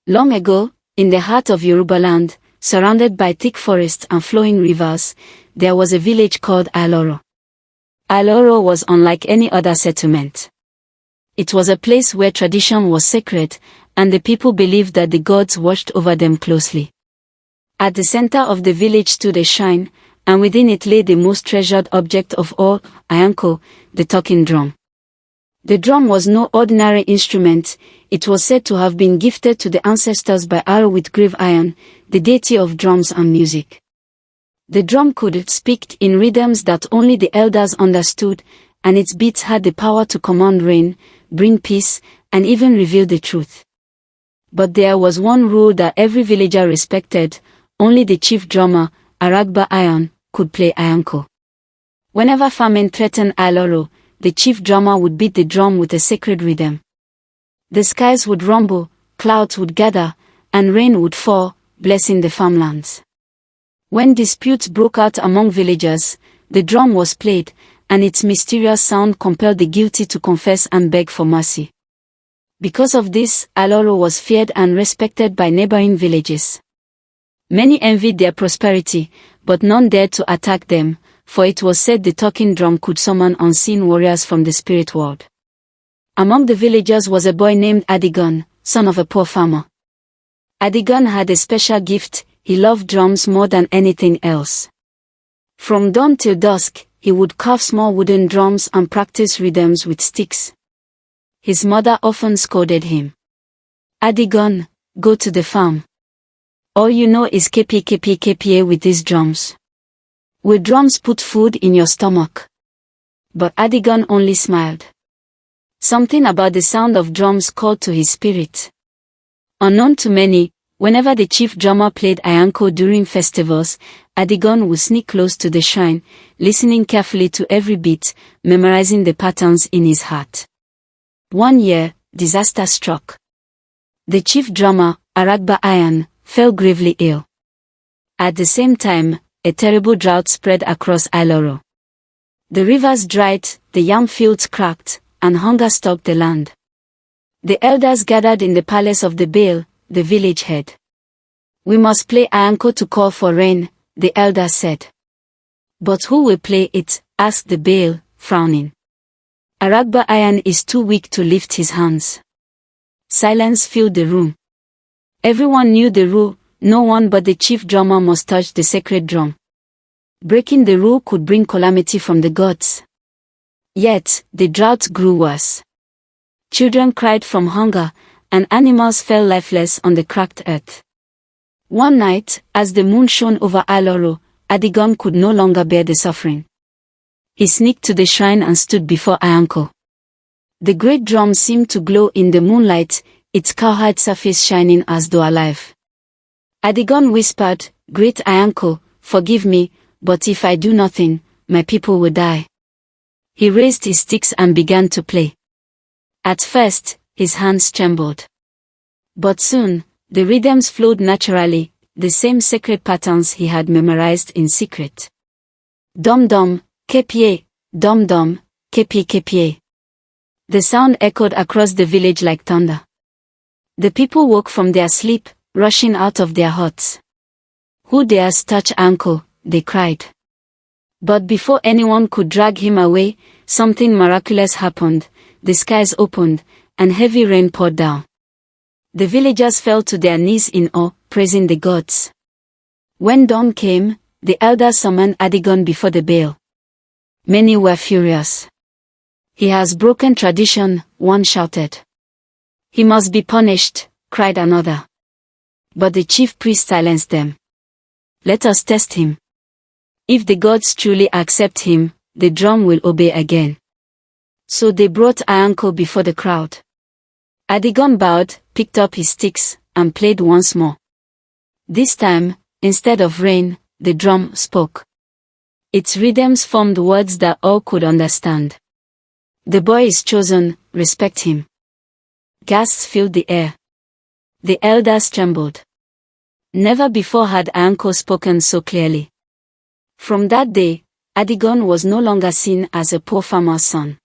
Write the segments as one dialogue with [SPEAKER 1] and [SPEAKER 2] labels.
[SPEAKER 1] Long ago, in the heart of Yoruba land, surrounded by thick forests and flowing rivers, there was a village called Aloro. Aloro was unlike any other settlement. It was a place where tradition was sacred, and the people believed that the gods watched over them closely. At the center of the village stood a shrine, and within it lay the most treasured object of all, Ayanko, the talking drum. The drum was no ordinary instrument. It was said to have been gifted to the ancestors by Aro with grave iron, the deity of drums and music. The drum could speak in rhythms that only the elders understood, and its beats had the power to command rain, bring peace, and even reveal the truth. But there was one rule that every villager respected: only the chief drummer, Aragba Iron, could play Ayanko. Whenever famine threatened Aloro, the chief drummer would beat the drum with a sacred rhythm. The skies would rumble, clouds would gather, and rain would fall, blessing the farmlands. When disputes broke out among villagers, the drum was played, and its mysterious sound compelled the guilty to confess and beg for mercy. Because of this, Aloro was feared and respected by neighboring villages. Many envied their prosperity, but none dared to attack them, for it was said the talking drum could summon unseen warriors from the spirit world. Among the villagers was a boy named Adigun, son of a poor farmer. Adigun had a special gift: he loved drums more than anything else. From dawn till dusk, he would carve small wooden drums and practice rhythms with sticks. His mother often scolded him. "Adigun, go to the farm. All you know is kepi with these drums. Will drums put food in your stomach?" But Adigun only smiled. Something about the sound of drums called to his spirit. Unknown to many, whenever the chief drummer played Ayanko during festivals, Adigun would sneak close to the shrine, listening carefully to every beat, memorizing the patterns in his heart. One year, disaster struck. The chief drummer, Aragba Iron, fell gravely ill. At the same time, a terrible drought spread across Aloro. The rivers dried, the yam fields cracked, and hunger stalked the land. The elders gathered in the palace of the Baal, the village head. "We must play Ayanko to call for rain," the elder said. "But who will play it?" asked the Baal, frowning. "Aragba Iron is too weak to lift his hands." Silence filled the room. Everyone knew the rule: no one but the chief drummer must touch the sacred drum. Breaking the rule could bring calamity from the gods. Yet, the drought grew worse. Children cried from hunger, and animals fell lifeless on the cracked earth. One night, as the moon shone over Aloro, Adigun could no longer bear the suffering. He sneaked to the shrine and stood before Ayanko. The great drum seemed to glow in the moonlight, its cowhide surface shining as though alive. Adigun whispered, "Great Ayanko, forgive me, but if I do nothing, my people will die." He raised his sticks and began to play. At first, his hands trembled. But soon, the rhythms flowed naturally, the same sacred patterns he had memorized in secret. Dom-dom, kepie, dom-dom, kepie. The sound echoed across the village like thunder. The people woke from their sleep, rushing out of their huts. "Who dares touch Ayanko?" they cried. But before anyone could drag him away, something miraculous happened. The skies opened, and heavy rain poured down. The villagers fell to their knees in awe, praising the gods. When dawn came, the elders summoned Adigun before the Baal. Many were furious. "He has broken tradition," one shouted. "He must be punished," cried another. But the chief priest silenced them. "Let us test him. If the gods truly accept him, the drum will obey again." So they brought Ayanko before the crowd. Adigun bowed, picked up his sticks, and played once more. This time, instead of rain, the drum spoke. Its rhythms formed words that all could understand. "The boy is chosen, respect him." Gasps filled the air. The elders trembled. Never before had Ayanko spoken so clearly. From that day, Adigun was no longer seen as a poor farmer's son.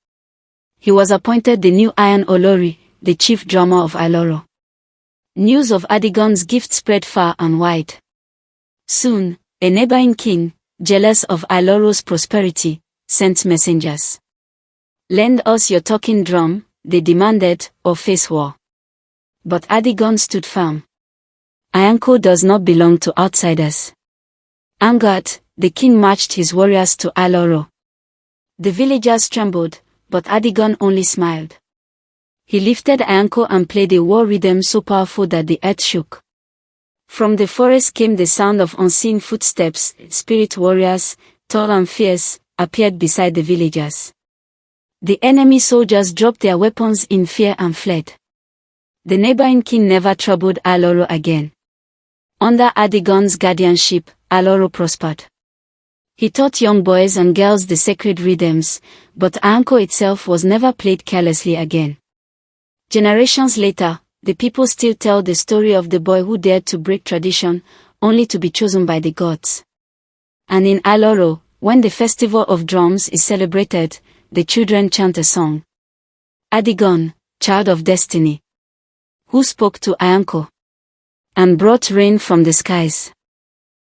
[SPEAKER 1] He was appointed the new Iron Olori, the chief drummer of Aloro. News of Adigon's gift spread far and wide. Soon, a neighboring king, jealous of Aloro's prosperity, sent messengers. "Lend us your talking drum," they demanded, "or face war." But Adigon stood firm. "Anyanko does not belong to outsiders." Angered, the king marched his warriors to Aloro. The villagers trembled, but Adigon only smiled. He lifted Anyanko and played a war rhythm so powerful that the earth shook. From the forest came the sound of unseen footsteps. Spirit warriors, tall and fierce, appeared beside the villagers. The enemy soldiers dropped their weapons in fear and fled. The neighboring king never troubled Aloro again. Under Adigon's guardianship, Aloro prospered. He taught young boys and girls the sacred rhythms, but Anyanko itself was never played carelessly again. Generations later, the people still tell the story of the boy who dared to break tradition, only to be chosen by the gods. And in Aloro, when the festival of drums is celebrated, the children chant a song. Adigon, child of destiny, who spoke to Anyanko and brought rain from the skies.